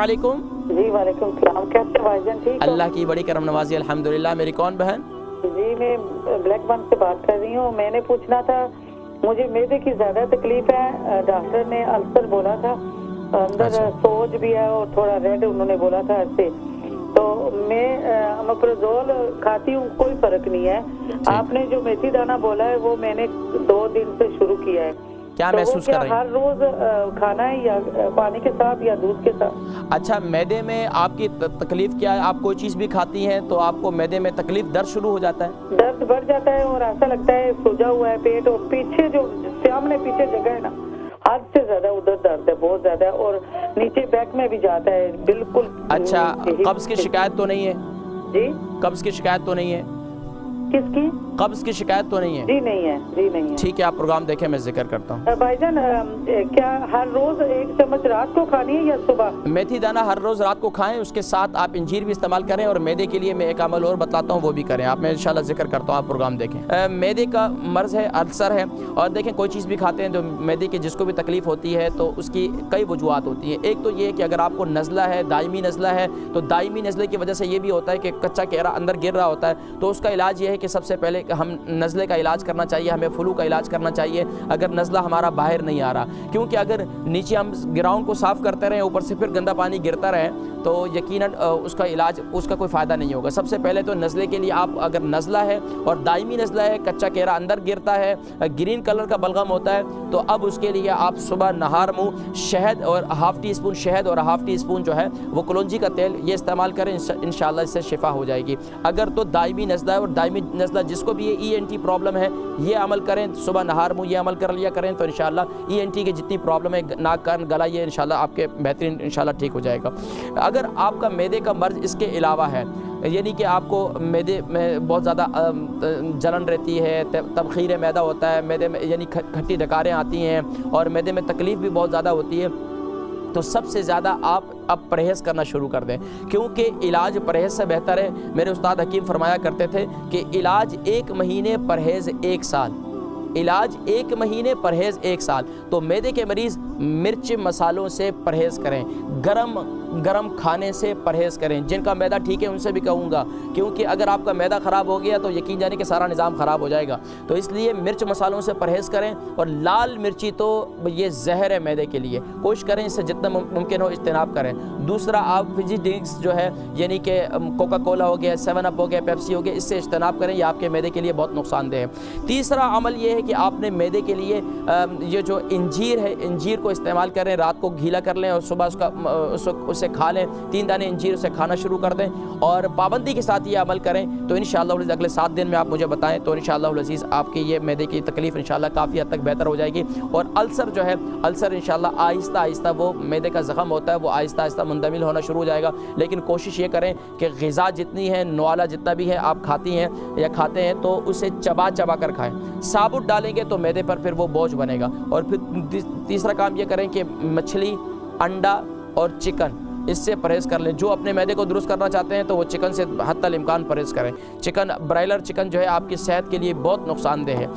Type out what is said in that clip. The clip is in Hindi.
वालेकुम। जी वालेकुम सलाम। कैसे भाईजान, ठीक हो? अल्लाह की बड़ी करम नवाजी, अल्हम्दुलिल्लाह। मेरी कौन बहन? जी मैं ब्लैक बन से बात कर रही हूँ। मैंने पूछना था, मुझे मैदे की ज्यादा तकलीफ है। डॉक्टर ने अल्सर बोला था, अंदर सोज भी है और थोड़ा रेड उन्होंने बोला था ऐसे। तो मैं अमोप्राज़ोल खाती हूँ, कोई फर्क नहीं है। आपने जो मेथी दाना बोला है वो मैंने 2 दिन से शुरू किया है। क्या तो महसूस कर रही हैं? हर रोज खाना है या पानी के साथ या दूध के साथ? अच्छा, मैदे में आपकी तकलीफ क्या है? आप कोई चीज़ भी खाती हैं तो आपको मैदे में तकलीफ, दर्द शुरू हो जाता है? दर्द बढ़ जाता है और ऐसा लगता है सूजा हुआ है पेट, और पीछे जो सामने पीछे जगह है ना, हाथ से ज्यादा उधर दर्द है, बहुत ज्यादा, और नीचे बैक में भी जाता है बिल्कुल। अच्छा, कब्ज़ की शिकायत तो नहीं है? जी, कब्ज़ की शिकायत तो नहीं है? किसकी? कब्ज़ की शिकायत तो नहीं है? जी नहीं है, जी नहीं है। ठीक है, आप प्रोग्राम देखें, मैं जिक्र करता हूँ। भाईजान क्या हर रोज 1 चम्मच रात को खानी है या सुबह? मेथी दाना हर रोज़ रात को खाएं, उसके साथ आप इंजीर भी इस्तेमाल करें, और मैदे के लिए मैं एक अमल और बताता हूँ, वो भी करें आप। मैं इंशाल्लाह जिक्र करता हूँ, आप प्रोग्राम देखें। मैदे का मर्ज़ है, अल्सर है, और देखें कोई चीज़ भी खाते हैं तो मैदे की जिसको भी तकलीफ़ होती है तो उसकी कई वजूहत होती हैं। एक तो ये कि अगर आपको नज़ला है, दायमी नज़ला है, तो दायमी नज़ले की वजह से ये भी होता है कि कच्चा केरा अंदर गिर रहा होता है, तो उसका इलाज ये है कि सबसे पहले हम नज़ले का इलाज करना चाहिए, हमें फ्लू का इलाज करना चाहिए अगर नज़ला हमारा बाहर नहीं आ रहा। क्योंकि अगर नीचे हम ग्राउंड को साफ़ करते रहें, ऊपर से फिर गंदा पानी गिरता रहे, तो यकीनन उसका इलाज, उसका कोई फ़ायदा नहीं होगा। सबसे पहले तो नज़ले के लिए आप, अगर नज़ला है और दायमी नज़ला है, कच्चा केरा अंदर गिरता है, ग्रीन कलर का बलगम होता है, तो अब उसके लिए आप सुबह नहार मुँह शहद और हाफ़ टी स्पून शहद और हाफ़ टी स्पून जो है वो कलौंजी का तेल, ये इस्तेमाल करें, इंशाल्लाह इससे शिफा हो जाएगी। अगर तो दायमी नज़ला है और दायमी नज़ला जिसको भी ये ENT प्रॉब्लम है, ये अमल करें, सुबह नहार मुँह ये अमल कर लिया करें, तो इंशाल्लाह ENT की जितनी प्रॉब्लम है, नाक कान गला, ये इंशाल्लाह आपके बेहतरीन इंशाल्लाह ठीक हो जाएगा। अगर आपका मैदे का मर्ज़ इसके अलावा है, यानी कि आपको मैदे में बहुत ज़्यादा जलन रहती है, तबखीर मैदा होता है, मैदे में यानी खट्टी डकारें आती हैं और मैदे में तकलीफ़ भी बहुत ज़्यादा होती है, तो सबसे ज़्यादा आप अब परहेज़ करना शुरू कर दें, क्योंकि इलाज परहेज़ से बेहतर है। मेरे उस्ताद हकीम फरमाया करते थे कि इलाज 1 महीने, परहेज़ 1 साल। इलाज 1 महीने, परहेज़ 1 साल। तो मैदे के मरीज़ मिर्च मसालों से परहेज़ करें, गरम खाने से परहेज़ करें। जिनका मैदा ठीक है उनसे भी कहूँगा, क्योंकि अगर आपका मैदा ख़राब हो गया तो यकीन जाने कि सारा निज़ाम ख़राब हो जाएगा। तो इसलिए मिर्च मसालों से परहेज़ करें, और लाल मिर्ची तो ये जहर है मैदे के लिए, कोशिश करें इससे जितना मुमकिन हो इज्तनाब करें। दूसरा, आप फिजी ड्रिंक्स जो है, यानी कि कोका कोला हो गया, 7 अप हो गया, पेप्सी हो गया, इससे इज्तनाब करें, ये आपके मैदे के लिए बहुत नुकसानदेह है। तीसरा अमल ये है कि आपने मैदे के लिए ये जो इंजीर है, इंजीर को इस्तेमाल करें, रात को गीला कर लें और सुबह उसे खा लें, 3 दाने इंजीर से खाना शुरू कर दें, और पाबंदी के साथ ये अमल करें, तो इंशाअल्लाह अगले 7 दिन में आप मुझे बताएं, तो इंशाअल्लाह अज़ीज़ आपकी ये मैदे की तकलीफ़ इंशाअल्लाह काफ़ी हद तक बेहतर हो जाएगी। और अल्सर जो है, अल्सर इंशाअल्लाह आहिस्ता आहिस्ता, वो मैदे का ज़ख़म होता है, वो आहिस्ता आहिस्ता मुंतमिल होना शुरू हो जाएगा। लेकिन कोशिश ये करें कि ग़िज़ा जितनी है, नवाला जितना भी है आप खाती हैं या खाते हैं, तो उसे चबा चबा कर खाएँ। साबुत डालेंगे तो मैदे पर फिर वो बोझ बनेगा। और फिर तीसरा काम ये करें कि मछली, अंडा और चिकन, इससे परहेज़ कर लें। जो अपने मैदे को दुरुस्त करना चाहते हैं तो वो चिकन से हत्तल इम्कान परहेज़ करें। चिकन, ब्रायलर चिकन जो है आपकी सेहत के लिए बहुत नुकसानदेह है।